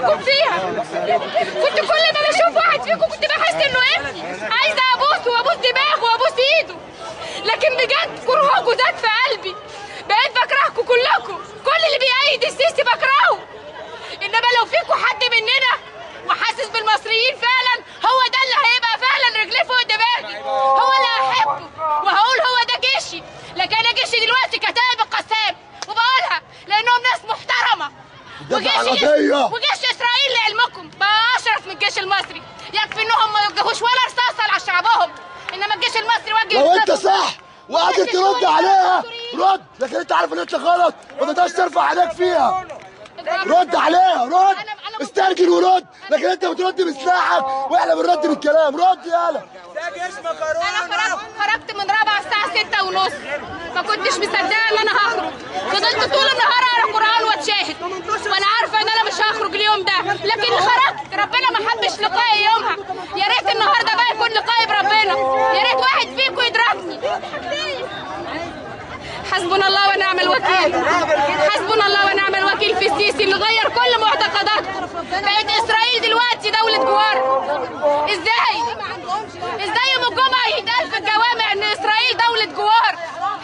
فيكم فيها. كنت كل ما بشوف واحد فيكم كنت بحس انه ابني، عايزه ابوسه وابوس دماغه وابوس ايده. لكن بجد كرهكم زاد في قلبي، بقيت بكرهكم كلكم. كل اللي بيأيد السيسي بكرهه، انما لو فيكم حد مننا وحاسس بالمصريين فعلا، هو ده اللي هيبقى فعلا رجليه فوق دماغي، هو اللي هحبه وهقول هو ده جيشي. لكن انا جيشي دلوقتي كتائب القسام، وبقولها لانهم ناس محترمه. وجيش اسرائيل لعلمكم بقى اشرف من الجيش المصري. يكفي انهم ما يوجهوش ولا رصاصه على شعبهم، انما الجيش المصري وجه. لو انت صح وقادر ترد عليها رد، لكن انت عارف ان انت غلط وما تقدرش ترفع عليك فيها. رد عليها، رد، استرجل ورد، لكن انت بترد بسلاحك واحنا بنرد بالكلام. رد يالا. ده جيش مكرونه. انا خرجت من رابعه الساعه 6:30، ما كنتش مصدقه ان انا هخرج. فضلت طول النهار اقرا قران واتشاهد، وانا عارفه ان انا مش هخرج اليوم ده، لكن خرجت. ربنا ما حبش لقائي يومها. يا ريت النهارده بقى يكون لقائي بربنا، يا ريت واحد فيكم يدركني. حسبنا الله ونعم الوكيل، حسبنا الله ونعم الوكيل في السيسي اللي غير كل معتقداتكم. بقت اسرائيل دلوقتي دوله جوار. ازاي يوم الجمعه يتقال في الجوامع ان اسرائيل دوله جوار؟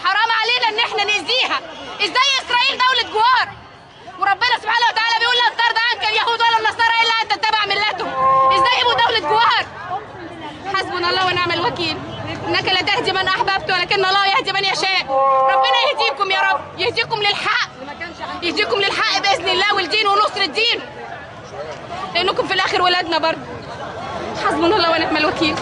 حرام علينا ان احنا نأذيها. ازاي اسرائيل دوله جوار وربنا سبحانه وتعالى بيقول لا ترضى عنك اليهود ولا النصارى الا ان تتبع ملتهم؟ ازاي يبقوا دوله جوار؟ حسبنا الله ونعم الوكيل. انك لا تهدي من احببت ولكن الله يهدي من يشاء. ربنا يهديكم يا رب، يهديكم للحق، يهديكم للحق باذن الله والدين ونصر الدين، لانكم في الاخر ولادنا برضه. حسبنا الله ونعم الوكيل.